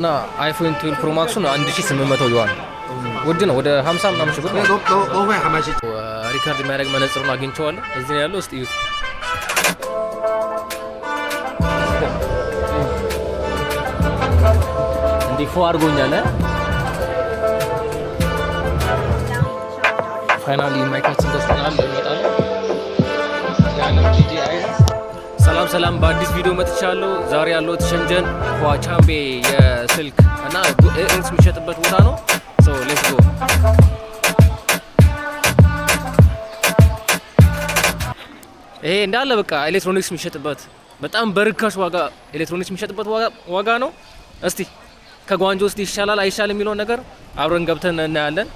እና አይፎን 12 ፕሮ ማክሱን 1800 ዩዋን ውድ ነው። ወደ 50 ምናምን ሺህ ብር ነው። ሪካርድ የሚያደርግ መነጽሩን አግኝቼዋለሁ። እዚህ ነው ያለው። እስቲ እዩት። እንዲህ ፎ አድርጎኛል። ፋይናሊ ማይካችን ደስተናል። እንመጣለን። ሰላም ሰላም፣ በአዲስ ቪዲዮ መጥቻለሁ። ዛሬ ያለሁት ሸንጀን ኋቻምቤ የስልክ እና ኤሌክትሮኒክስ የሚሸጥበት ቦታ ነው። ሶ ሌትስ ጎ። ይሄ እንዳለ በቃ ኤሌክትሮኒክስ የሚሸጥበት በጣም በርካሽ ዋጋ ኤሌክትሮኒክስ የሚሸጥበት ዋጋ ነው። እስቲ ከጓንጆ ውስጥ ይሻላል አይሻል የሚለውን ነገር አብረን ገብተን እናያለን።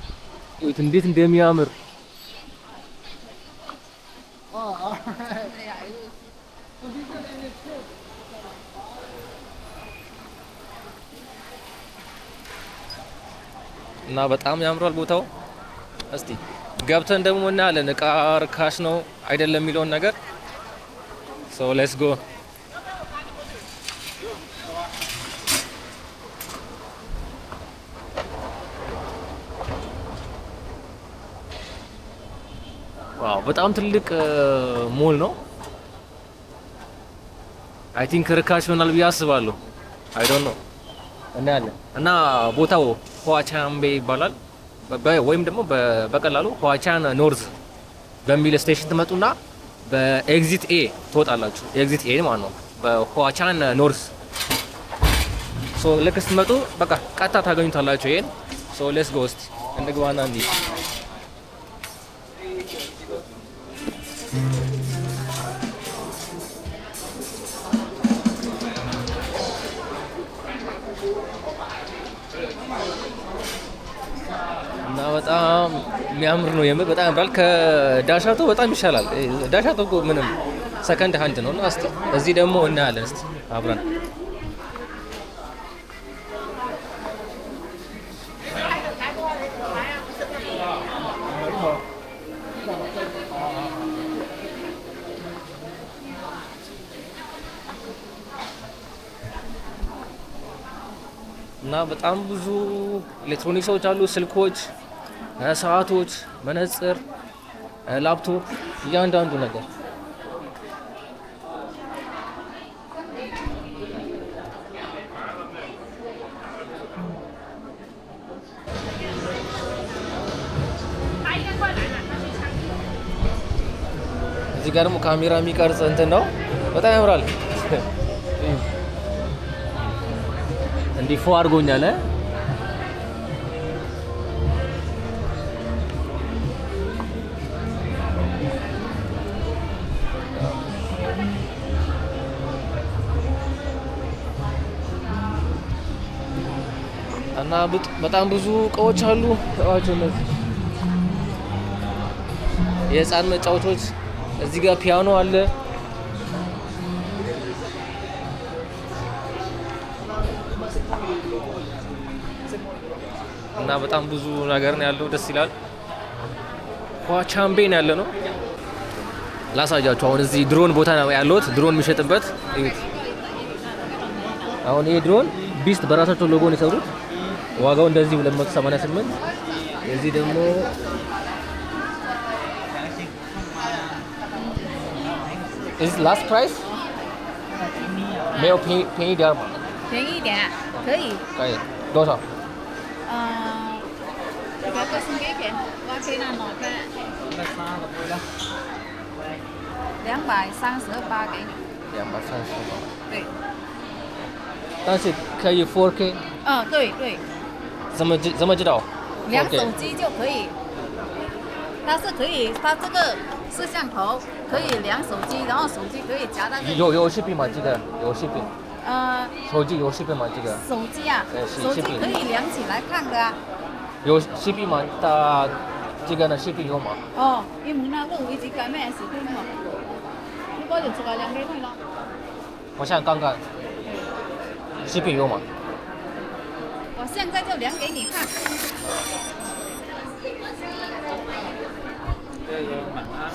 እንዴት እንደሚያምር እና በጣም ያምራል ቦታው። እስቲ ገብተን ደግሞ እናያለን እቃ ርካሽ ነው አይደለም የሚለውን ነገር። ሶ ሌትስ ጎ። ዋው በጣም ትልቅ ሞል ነው። አይ ቲንክ ርካሽ ይሆናል ብዬ አስባለሁ። አይ ዶንት ኖ እናያለን። እና ቦታው ኋቻምቤ ይባላል። ወይም ደግሞ በቀላሉ ኋቻን ኖርዝ በሚል ስቴሽን ትመጡና በኤግዚት ኤ ትወጣላችሁ። ኤግዚት ኤ ማለት ነው በኋቻን ኖርዝ። ሶ ልክ ስትመጡ በቃ ቀጥታ ታገኙታላችሁ ይሄን። ሶ ሌትስ ጎ። እስቲ እንግባና እንሂድ። እና በጣም የሚያምር ነው የምር በጣም ያምራል። ከዳሻቶ በጣም ይሻላል። ዳሻቶ እኮ ምንም ሰከንድ ሃንድ ነው። እና እስቲ እዚህ ደግሞ እናያለን። እስቲ አብረን እና በጣም ብዙ ኤሌክትሮኒክሶች አሉ። ስልኮች፣ ሰዓቶች፣ መነጽር፣ ላፕቶፕ፣ እያንዳንዱ ነገር እዚህ ጋር ደግሞ ካሜራ የሚቀርጽ እንትን ነው። በጣም ያምራል። እንዲህ ፎ አድርጎኛል። እና በጣም ብዙ እቃዎች አሉ። እነዚህ የህፃን መጫወቾች፣ እዚህ ጋር ፒያኖ አለ። እና በጣም ብዙ ነገር ነው ያለው። ደስ ይላል። ኋቻምቤ ነው ያለ ነው። ላሳያችሁ። አሁን እዚህ ድሮን ቦታ ነው ያለሁት። ድሮን የሚሸጥበት እዩት። አሁን ይሄ ድሮን ቢስት በራሳቸው ሎጎ ነው የሰሩት። ዋጋው እንደዚህ 288። እዚህ ደግሞ is last price 没有便宜点吗？便宜一点，可以。可以多少100个送给一片，我可以拿哪片？238给你。238。对。但是可以 4K。对对。怎么知道？量手机就可以。它是可以，它这个摄像头可以量手机，然后手机可以夹在这里。有视频吗？这个有视频。手机有视频吗？这个。手机啊。手机可以量起来看的啊。有视频吗？它这个呢？视频有吗？你们那个位置改咩视频嘛？你把就出来量给你了。我想看看。视频有吗？我现在就量给你看。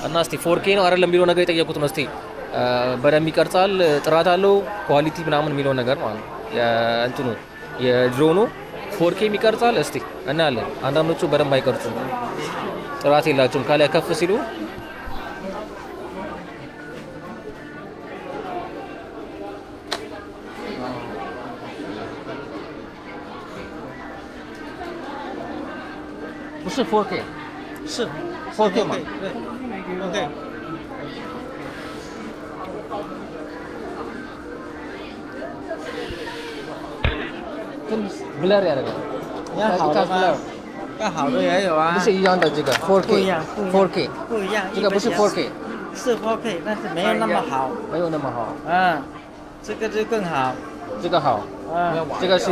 እና እስቲ 4K ነው አይደለም የሚለው ነገር የጠየቁት ነው። እስቲ በደንብ ይቀርጻል፣ ጥራት አለው፣ ኳሊቲ ምናምን የሚለው ነገር ማለት ነው። እንትኑ የድሮኑ 4K ይቀርጻል። እስቲ እናያለን። አንዳንዶቹ በደንብ አይቀርጹም፣ ጥራት የላቸውም። ካላይ ከፍ ሲሉ不是 4K 是 4K 嘛对 OK。跟 blur ያደርጋል要好的吗？要好的也有啊。不是一样的这个 4K 不一样，不一样 4K 不一样。这个不是 4K 是 4K，但是没有那么好。没有那么好，嗯，这个就更好。这个好，嗯，这个是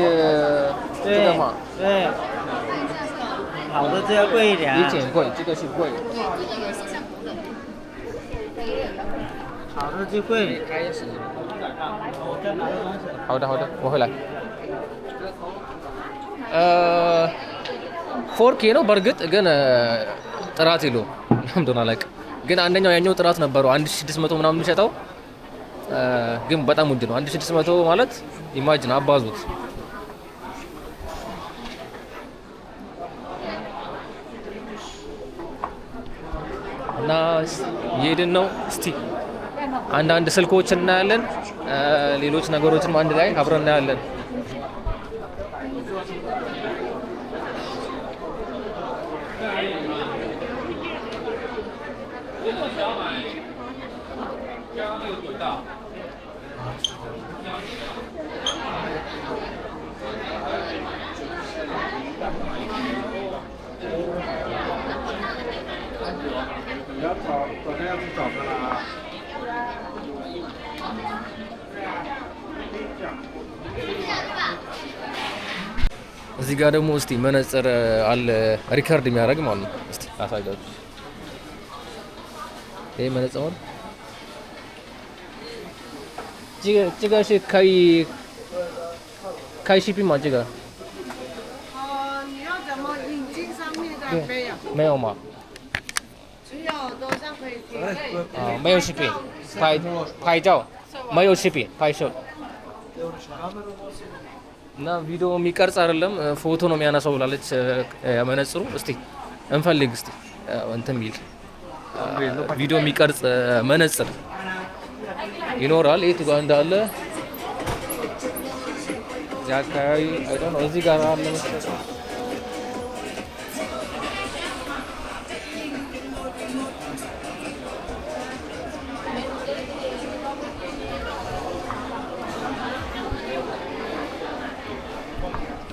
这对个嘛，对，好的就要贵一点啊。有点贵，这个是贵。好的就贵。好的好的，我回来。4K ነው በእርግጥ ግን ጥራት የለውም። ምንም እንደሆነ አላውቅም። ግን አንደኛው ያኛው ጥራት ነበረው 1600 ምናምን የሚሸጠው ግን በጣም ውድ ነው። 1600 ማለት ኢማጂን አባዙት። እና እየሄድን ነው። እስቲ አንዳንድ ስልኮችን እናያለን፣ ሌሎች ነገሮችንም አንድ ላይ አብረን እናያለን።不要找，昨天要去找他了啊。እዚህ ጋር ደግሞ እስቲ መነጽር አለ ሪከርድ የሚያደርግ ማለት ነው። እስቲ አሳያችሁ። ይሄ መነጽር ነው። 这个是可以 shipping 吗？这个你要怎么引进上面的没有？没有吗？只有楼上可以停位。啊，没有 shipping，拍照没有 shipping 拍摄。እና ቪዲዮ የሚቀርጽ አይደለም ፎቶ ነው የሚያነሳው ብላለች መነጽሩ። እስቲ እንፈልግ እስቲ እንትን ሚል ቪዲዮ የሚቀርጽ መነጽር ይኖራል። የት ጋር እንዳለ እዚህ አካባቢ አይ ዶንት ኖ እዚህ ጋር አለ መሰለኝ።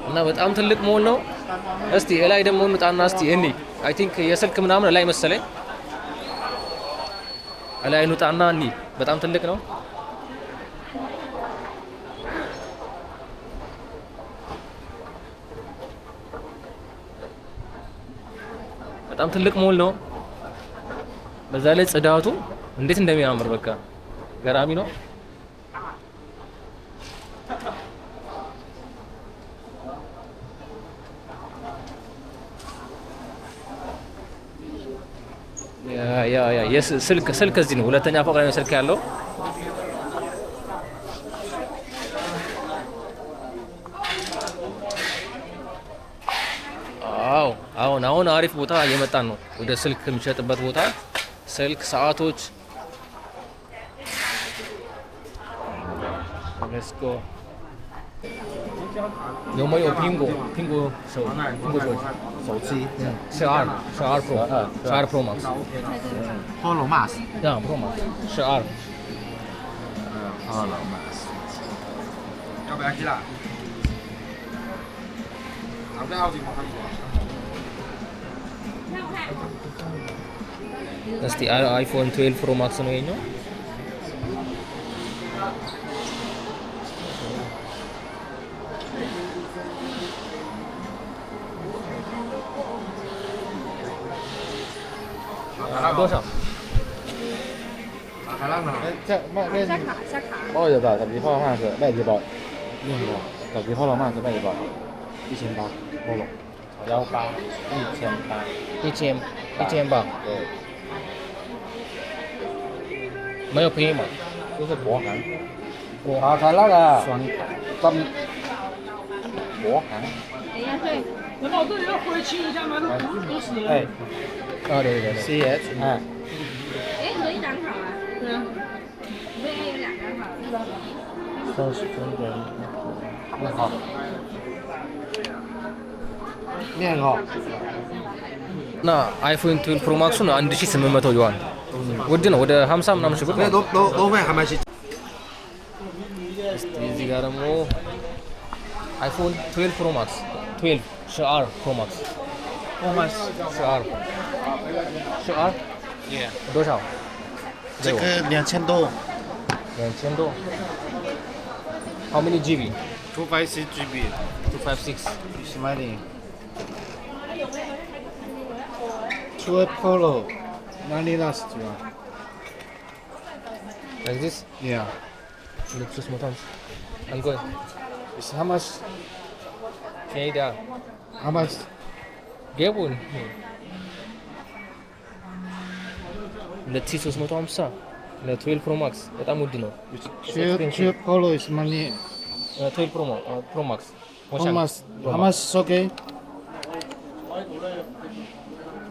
እና በጣም ትልቅ ሞል ነው። እስቲ ላይ ደግሞ እንውጣና እስቲ እኔ አይ ቲንክ የስልክ ምናምን ላይ መሰለኝ ላይ እንውጣና እኔ በጣም ትልቅ ነው። በጣም ትልቅ ሞል ነው። በዛ ላይ ጽዳቱ እንዴት እንደሚያምር በቃ ገራሚ ነው። ያ ስልክ እዚህ ነው። ሁለተኛ ፎቅ ላይ ነው ስልክ ያለው። አሁን አሪፍ ቦታ እየመጣን ነው። ወደ ስልክ የሚሸጥበት ቦታ ስልክ፣ ሰዓቶች Let's go 有没有苹果手机12 Pro 12 Pro Max，Polo Max， 对啊 Pro Max 12，Polo Max，要不要去啦？好在好几毛看过。እስቲ አይፎን 12 Pro Max ነው የኛው።多少？海浪呢？这卖下卡下卡。包有的，手机泡饭是卖几包？用的，手机泡了嘛是卖几包？1800，包了，1800，1000，1800，对，没有便宜吗？就是国行，国行才那个双国行。哎呀，对，哎啊，对对对。 ，CH 哎，哎，可以单考啊。对啊。我也有2张考。 30分钟。面好。面好。 እና አይፎን 12 ፕሮ ማክሱን 1800 ዩዋን ውድ ነው። ወደ 50 ምናምን ሺህ ብር ነው።都会还蛮新。 እስቲ እዚህ ጋር ደግሞ አይፎን 12 ፕሮ ማክስ 12 ሺአር ፕሮ ማክስ ሺአር多少？这个2000多。 2000多。How many GB? 256 GB。 256. Smiling. 12 Polo. 90 last one. Like this? Yeah. Looks smooth. I'm going. It's how much? Canada. How much? ገቡን 2350 ለ12 ፕሮ ማክስ በጣም ውድ ነው። 12 Polo is money. 12 ፕሮ ማክስ How much? How much is okay?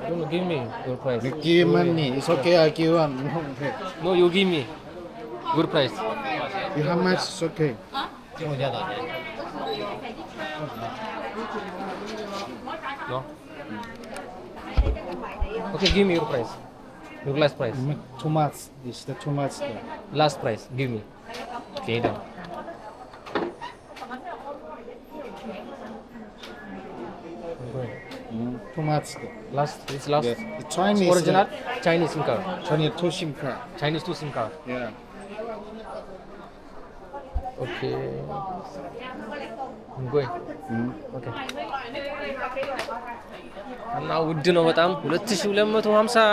Don't give me your price. You give money. It's okay. I give one. No, you give me good price. You how much is okay? No. Okay, give me your price. Your last price. Too much. This the too much. Last price. Give me. Okay, done. Too much. Last. It's last. Yeah. The Chinese. Original Chinese SIM card. Chinese two SIM card. Chinese to SIM card. Yeah. Okay. I'm going. Okay. እና ውድ ነው በጣም 2250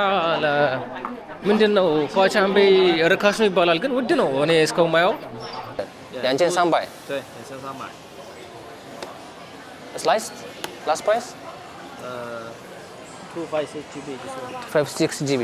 ምንድን ነው ፏቻምቤ ርካሽ ነው ይባላል፣ ግን ውድ ነው። እኔ እስካሁን ማየው 2300 对，2300。 sliced last price 256 GB 就是。 56 GB.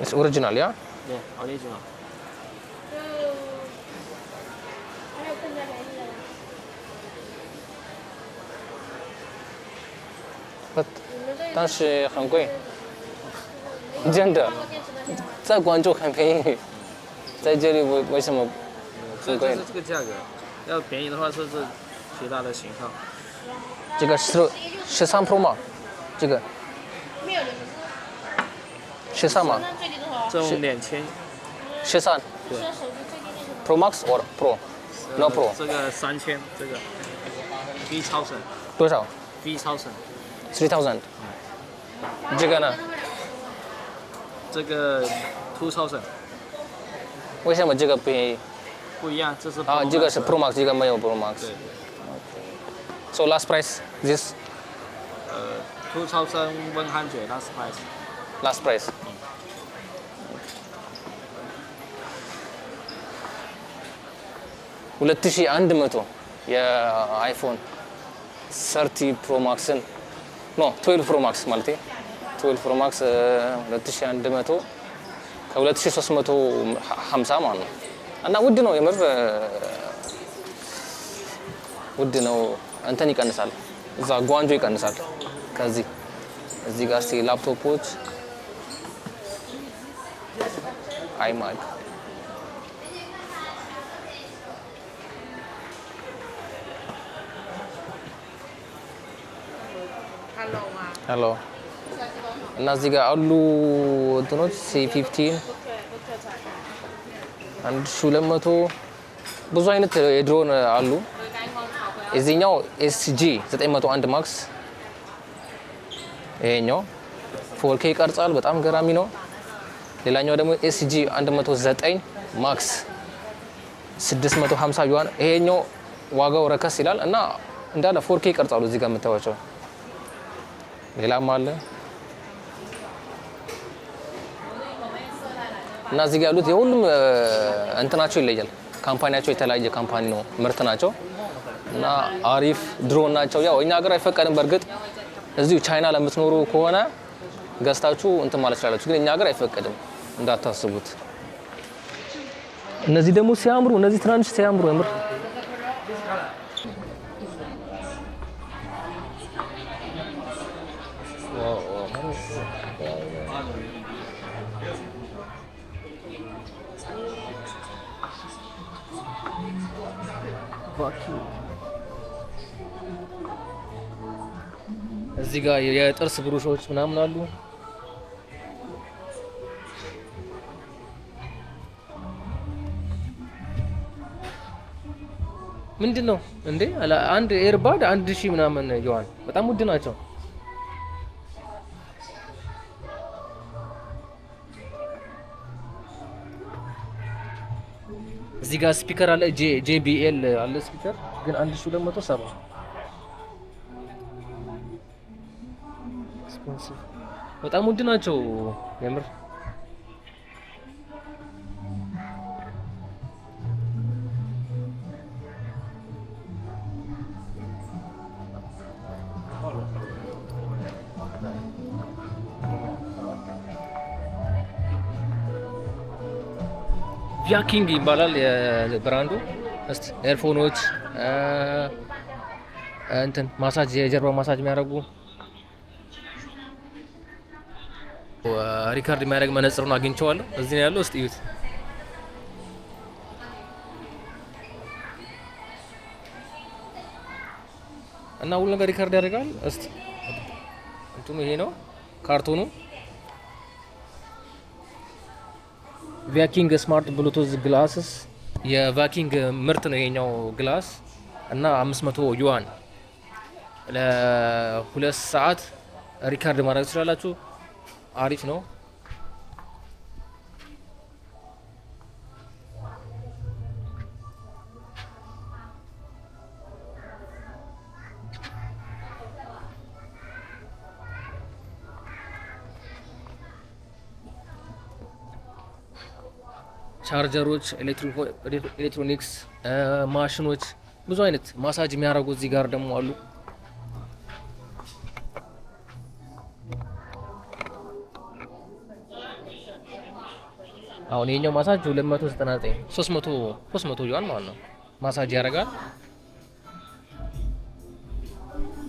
It's original, yeah? Yeah, original。 但是很贵，真的，在广州很便宜，在这里为什么很贵这？个价格，要便宜的话是其他的型号。这个是13 Pro 吗？这个13吗？这种2000。 13 对。 Pro Max or Pro？No Pro。这个3000，这个 3000。 多少 3000。 ？3000。这个呢？这个2000。 为什么这个便宜？不一样，这是啊，这个是 Pro Max， 这个没有 Pro Max。对。 So last price this 2100 last price。 last price。2100 የአይፎን 30 ፕሮ ማክስን ኖ 12 ፕሮ ማክስ ማለት 12 ፕሮ ማክስ 2100 ከ2350 ማለት ነው። እና ውድ ነው የምር ውድ ነው። እንትን ይቀንሳል፣ እዛ ጓንጆ ይቀንሳል። ከዚህ እዚህ ጋር እስቲ ላፕቶፖች አይማክ ሄሎ እና እዚህ ጋር አሉ እንትኖች C15 1200 ብዙ አይነት የድሮን አሉ። እዚህኛው SG 901 ማክስ ይሄኛው 4K ይቀርጻል፣ በጣም ገራሚ ነው። ሌላኛው ደግሞ SG 109 ማክስ 650 ዩዋን። ይሄኛው ዋጋው ረከስ ይላል እና እንዳለ 4K ይቀርጻሉ። እዚህ ጋር የምታዩቸው ሌላም አለ እና እዚህ ጋር ያሉት የሁሉም እንትናቸው ይለያል። ካምፓኒያቸው የተለያየ ካምፓኒ ነው፣ ምርት ናቸው እና አሪፍ ድሮን ናቸው። ያው እኛ ሀገር አይፈቀድም። በእርግጥ እዚሁ ቻይና ለምትኖሩ ከሆነ ገዝታችሁ እንትን ማለት ይችላላችሁ፣ ግን እኛ ሀገር አይፈቀድም እንዳታስቡት። እነዚህ ደግሞ ሲያምሩ፣ እነዚህ ትናንሽ ሲያምሩ የምር እዚህ ጋር የጥርስ ብሩሾች ምናምን አሉ። ምንድን ነው እንዴ? አንድ ኤርባድ 1000 ምናምን ይዋል። በጣም ውድ ናቸው። እዚህ ጋር ስፒከር አለ፣ JBL አለ ስፒከር ግን 1270 በጣም ውድ ናቸው የምር። ቪያኪንግ ይባላል የብራንዱ። እስቲ ኤርፎኖች እንትን ማሳጅ የጀርባ ማሳጅ የሚያደርጉ ሪካርድ የሚያደርግ መነጽር ነው አግኝቼዋለሁ። እዚህ ነው ያለው። እስቲ እዩት። እና ሁሉ ነገር ሪካርድ ያደርጋል። እስቲ እንትኑ ይሄ ነው ካርቶኑ። ቫኪንግ ስማርት ብሉቱዝ ግላስስ የቫኪንግ ምርት ነው ይሄኛው ግላስ እና 500 ዩዋን ለ2 ሰዓት ሪካርድ ማድረግ ትችላላችሁ። አሪፍ ነው። ቻርጀሮች፣ ኤሌክትሮኒክስ ማሽኖች፣ ብዙ አይነት ማሳጅ የሚያደርጉ እዚህ ጋር ደግሞ አሉ። አሁን የኛው ማሳጅ 299 300 ዩዋን ማለት ነው። ማሳጅ ያደርጋል።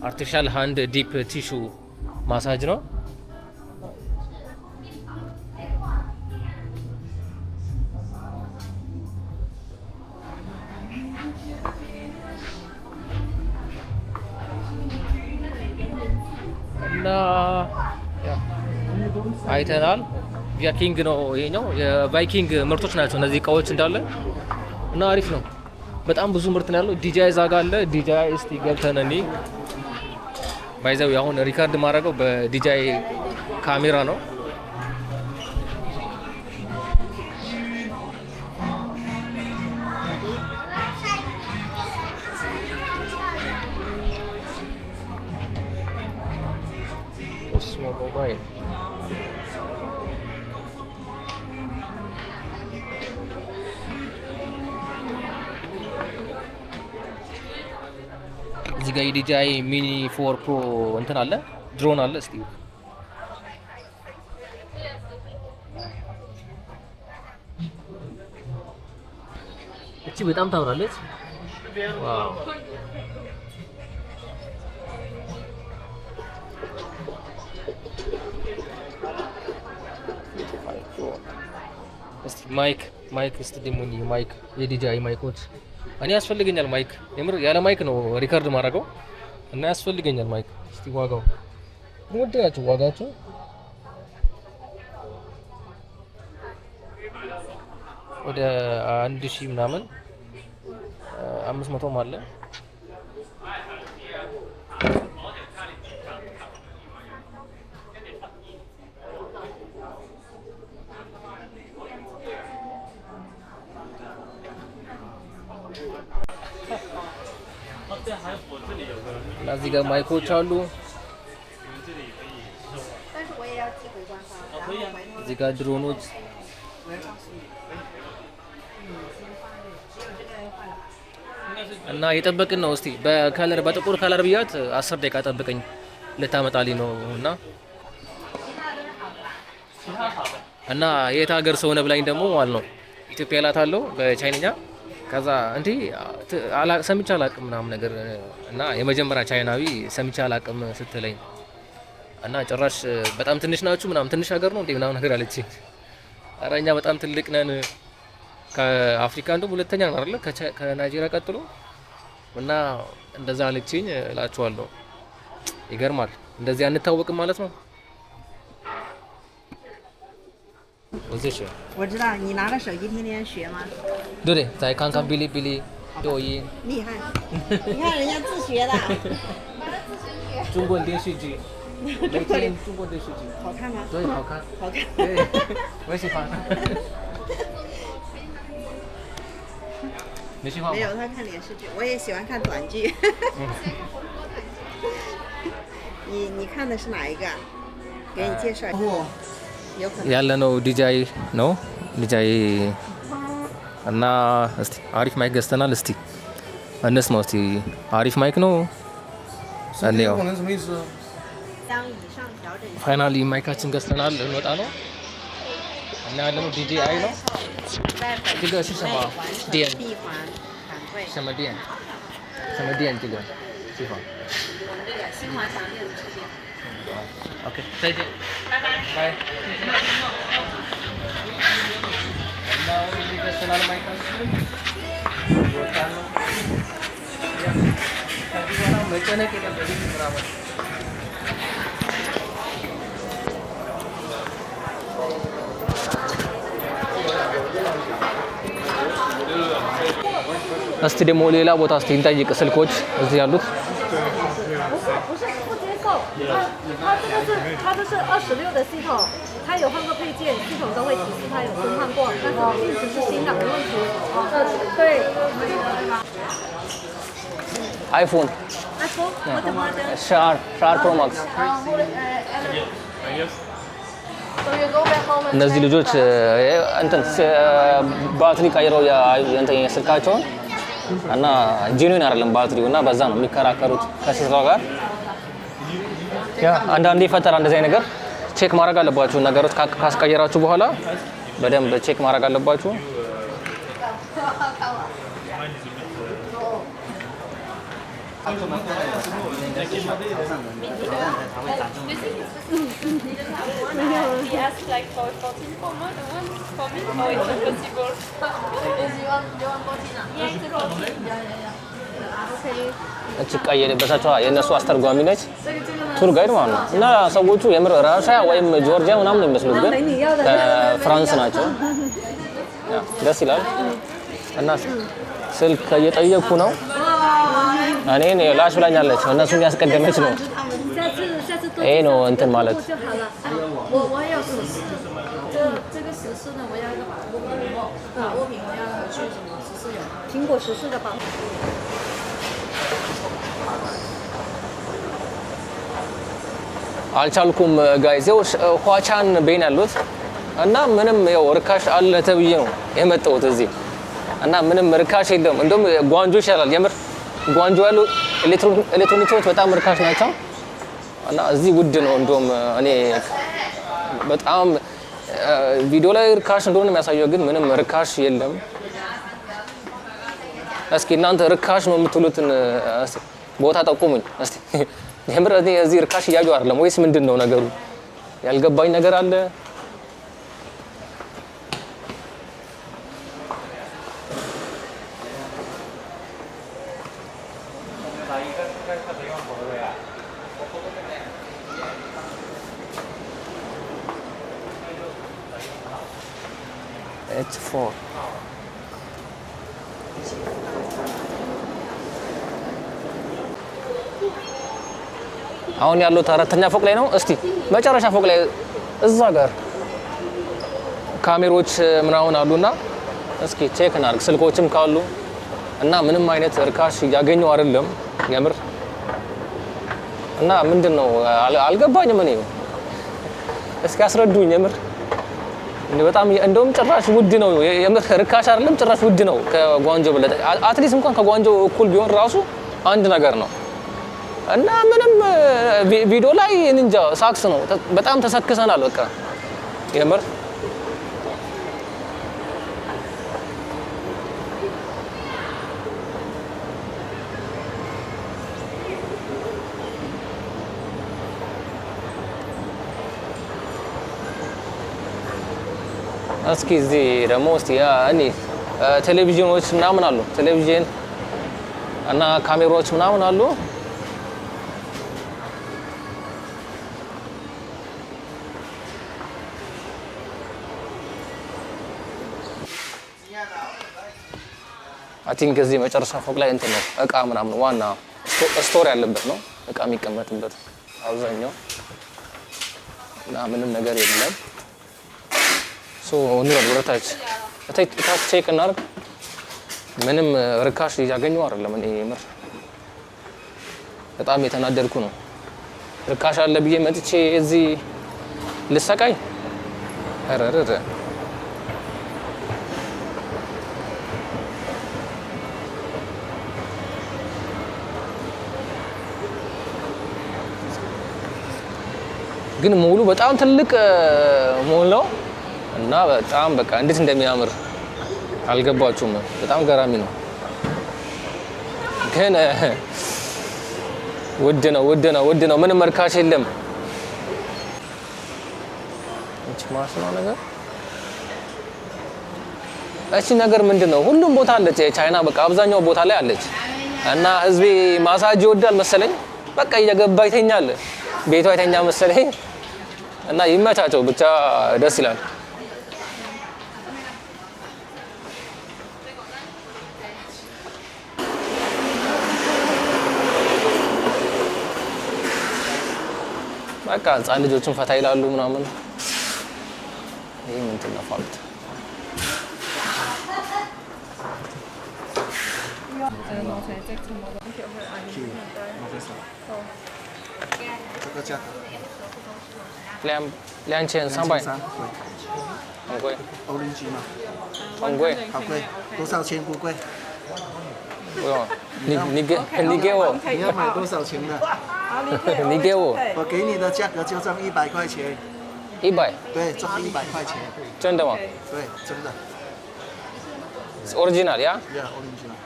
አርቲፊሻል ሃንድ ዲፕ ቲሹ ማሳጅ ነው። እና አይተናል። ቫኪንግ ነው ይሄኛው። የቫይኪንግ ምርቶች ናቸው እነዚህ እቃዎች እንዳለ እና አሪፍ ነው። በጣም ብዙ ምርት ነው ያለው። ዲጃይ ዛጋ አለ። ዲጃይ እስቲ ገብተን እኔ ባይዘው አሁን ሪካርድ ማድረገው በዲጃይ ካሜራ ነው። ሞባይል እዚህ ጋር የዲጃይ ሚኒ 4 ፕሮ እንትን አለ፣ ድሮን አለ። እስቲ እቺ በጣም ታምራለች። ዋው እስቲ ማይክ እስቲ ደግሞ ማይክ የዲጃይ ማይኮች እኔ ያስፈልገኛል ማይክ። የምር ያለ ማይክ ነው ሪካርድ ማድረገው እና ያስፈልገኛል ማይክ። እስቲ ዋጋው ውድ ናቸው። ዋጋቸው ወደ 1000 ምናምን 500 አለ። እና እዚህ ጋር ማይኮች አሉ። እዚህ ጋር ድሮኖች እና የጠበቅን ነው። እስቲ በከለር በጥቁር ከለር ብያት 10 ደቂቃ ጠብቀኝ ልታመጣልኝ ነው እና የት ሀገር ሰው ነህ ብላኝ ደግሞ ማለት ነው ኢትዮጵያ እላታለሁ በቻይንኛ። ከዛ እንዴ ሰምቼ አላቅም ምናምን ነገር እና የመጀመሪያ ቻይናዊ ሰምቼ አላቅም ስትለኝ እና ጭራሽ በጣም ትንሽ ናችሁ ምናምን ትንሽ ሀገር ነው እንዴ ምናምን ነገር አለችኝ። ኧረ እኛ በጣም ትልቅ ነን ከአፍሪካ እንደውም ሁለተኛ ነው አይደል ከናይጄሪያ ቀጥሎ እና እንደዛ አለችኝ እላችኋለሁ። ይገርማል። እንደዚህ አንታወቅም ማለት ነው። 我自学。我知道你拿着手机天天学吗？对对，再看看哔哩哔哩、抖音。厉害，你看人家自学的，中国电视剧，每天中国电视剧。好看吗？对，好看。好看。对，我也喜欢。你喜欢吗？没有，他看电视剧，我也喜欢看短剧。你看的是哪一个？给你介绍一下。ያለነው ዲጃይ ነው ዲጃይ እና እስቲ አሪፍ ማይክ ገዝተናል። እስቲ እንስማው። እስቲ አሪፍ ማይክ ነው እንየው። ፋይናሊ ማይካችን ገዝተናል። እንወጣ ነው እና ያለነው ዲጂአይ ነው። 这个是什么店？什么店？什么店？这个地方？新华商业的这边。OK， 再见，拜拜，拜。እና እዚህ ገዝተናል ማይካችን ወጣን ነው። ከዚህ በኋላ መጨነቅ የለበትም ምናምን እስቲ ደግሞ ሌላ ቦታ እስቲ እንጠይቅ። ስልኮች እዚህ ያሉት 它这是26的系统，它有换过配件，系统都会提示它有更换过，但是一直是新的，没问题。对。iPhone 12 Pro Max እነዚህ ልጆች እንትን ባትሪ ቀይረው የእንትን የስልካቸውን እና ጄኑዊን አይደለም ባትሪው እና በዛ ነው የሚከራከሩት ከሴቷ ጋር። ያ አንዳንዴ ይፈጠራል እንደዚህ አይነት ነገር። ቼክ ማድረግ አለባችሁ። ነገሮች ካስቀየራችሁ በኋላ በደንብ ቼክ ማድረግ አለባችሁ። He asked like for 14 for more than one for me. Oh, it's not possible. Yeah, it's a 14. እቺ ቀይ የለበሳችዋ የእነሱ አስተርጓሚ ነች፣ ቱር ጋይድ ማለት ነው። እና ሰዎቹ የምር ራሽያ ወይም ጆርጂያ ምናምን የሚመስሉት ግን ከፍራንስ ናቸው። ደስ ይላል። እና ስልክ እየጠየኩ ነው። እኔን ላሽ ብላኛለች። እነሱን ያስቀደመች ነው። ይሄ ነው እንትን ማለት አልቻልኩም ጋይስ። ይኸው ኋቻን ቤን ያሉት እና ምንም ይኸው ርካሽ አለ ተብዬ ነው የመጣሁት እዚህ እና ምንም ርካሽ የለም። እንደውም ጓንጆ ይሻላል የምር። ጓንጆ ያሉ ኤሌክትሮኒክሶች በጣም ርካሽ ናቸው እና እዚህ ውድ ነው። እንደውም እኔ በጣም ቪዲዮ ላይ ርካሽ እንደሆነ የሚያሳየው ግን ምንም ርካሽ የለም። እስኪ እናንተ ርካሽ ነው የምትሉትን ቦታ ጠቁሙኝ እስቲ። የምር እዚህ ርካሽ እያየሁ አይደለም ወይስ ምንድን ነው ነገሩ? ያልገባኝ ነገር አለ። H4 አሁን ያለው አራተኛ ፎቅ ላይ ነው። እስቲ መጨረሻ ፎቅ ላይ እዛ ጋር ካሜሮች ምናምን አሉና እስኪ ቼክ እናድርግ ስልኮችም ካሉ እና ምንም አይነት ርካሽ ያገኘው አይደለም የምር። እና ምንድነው አልገባኝም እኔ እስኪ አስረዱኝ የምር በጣም እንደውም ጭራሽ ውድ ነው የምር ርካሽ አይደለም ጭራሽ ውድ ነው ከጓንጆ በለጠ አትሊስት እንኳን ከጓንጆ እኩል ቢሆን ራሱ አንድ ነገር ነው እና ምንም ቪዲዮ ላይ እንጃ ሳክስ ነው በጣም ተሰክሰናል በቃ የምር እስኪ እዚህ ደግሞ እስቲ እኔ ቴሌቪዥኖች ምናምን አሉ ቴሌቪዥን እና ካሜራዎች ምናምን አሉ አይ ቲንክ እዚህ መጨረሻ ፎቅ ላይ እንትን ነው እቃ ምናምን ዋና ስቶር ያለበት ነው እቃ የሚቀመጥበት አብዛኛው እና ምንም ነገር የለም እንውረድ ወደታች ታች ቼክ እናድርግ ምንም ርካሽ እያገኘሁ አይደለም እኔ የምር በጣም የተናደድኩ ነው ርካሽ አለ ብዬ መጥቼ እዚህ ልሰቃይ አረረረ ግን ሞሉ በጣም ትልቅ ሞል ነው እና በጣም በቃ እንዴት እንደሚያምር አልገባችሁም በጣም ገራሚ ነው ግን ውድ ነው ምንም ርካሽ የለም እቺ ማስናው ነገር እቺ ነገር ምንድነው ሁሉም ቦታ አለች ቻይና በቃ አብዛኛው ቦታ ላይ አለች እና ህዝቤ ማሳጅ ይወዳል መሰለኝ በቃ እየገባ ይተኛል ቤቱ አይተኛ መሰለኝ እና ይመቻቸው ብቻ ደስ ይላል በቃ ህፃን ልጆችን ፈታ ይላሉ ምናምን ይሄ ምንድን ነው ፋልት这个价格2300很贵欧林鸡吗？很贵好贵，多少钱不贵？不用你给我你要买多少钱的？你给我我给你的价格就挣100块钱。 100对，挣100块钱。真的吗对，真的。 original ya Yeah, original。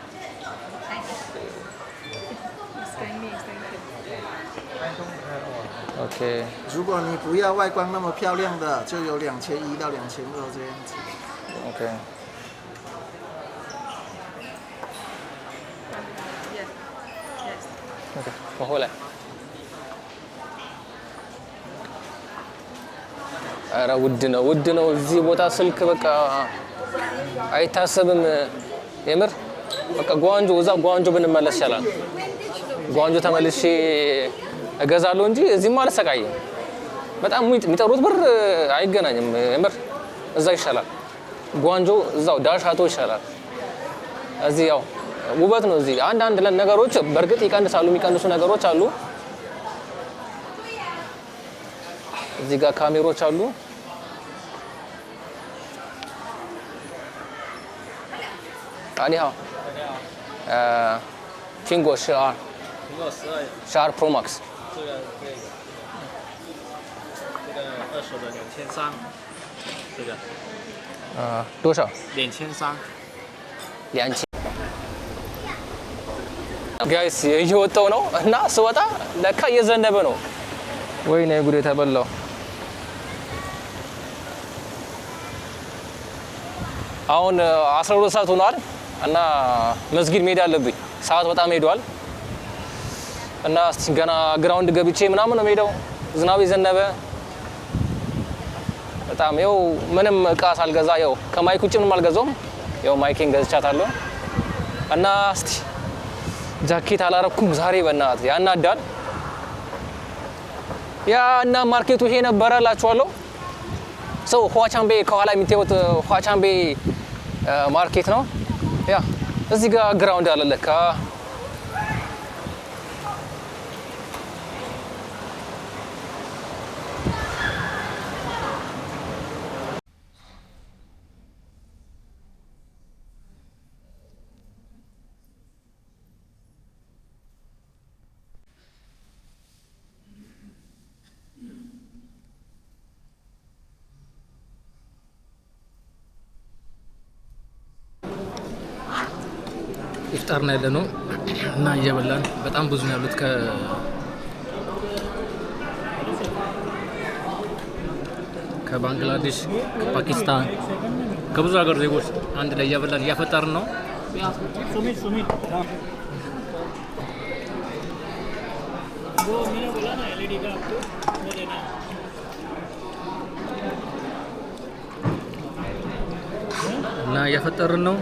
OK 如果你不要外观那么漂亮的，就有2100到2200这样子。 OK 我回来。ኧረ ውድ ነው እዚህ ቦታ ስልክ በቃ አይታሰብም የምር በቃ ጓንጆ ብንመለስ ይችላል ጓንጆ ተመልሼ እገዛለሁ እንጂ እዚህማ አልሰቃይም በጣም የሚጠሩት ብር አይገናኝም የምር እዛ ይሻላል ጓንጆ እዛው ዳሻቶ ይሻላል እዚህ ያው ውበት ነው እዚህ አንድ ነገሮች በርግጥ ይቀንሳሉ የሚቀንሱ ነገሮች አሉ እዚህ ጋር ካሜራዎች አሉ አኒ ሃው ቲንጎ 12 Pro Max 这个可以这个20的2300这个多少2300 2000 ጋይስ እየወጣው ነው እና ስወጣ ለካ እየዘነበ ነው ወይኔ ጉዴ ተበላው አሁን 12 ሰዓት ሆኗል እና መስጊድ መሄድ አለብኝ ሰዓት በጣም ሄዷል እና ገና ግራውንድ ገብቼ ምናምን ነው ሄደው ዝናብ ይዘነበ በጣም ይኸው ምንም እቃ ሳልገዛ ይኸው ከማይክ ውጭ ምንም አልገዛውም ይኸው ማይኬን ገዝቻታለሁ እና እስቲ ጃኬት አላረኩም ዛሬ በእናት ያናዳል ያ እና ማርኬቱ ይሄ ነበር አላችኋለሁ ሰው ኋቻምቤ ከኋላ የሚታዩት ኋቻምቤ ማርኬት ነው ያ እዚህ ጋር ግራውንድ አለ ለካ ኢፍጣር ነው ያለ ነው እና እየበላን በጣም ብዙ ነው ያሉት ከባንግላዴሽ ከፓኪስታን ከብዙ ሀገር ዜጎች አንድ ላይ እየበላን እያፈጠርን ነው። እና እያፈጠርን ነው።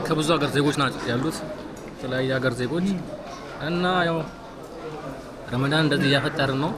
ከብዙ ሀገር ዜጎች ናቸው ያሉት የተለያየ ሀገር ዜጎች እና ያው ረመዳን እንደዚህ እያፈጠርን ነው።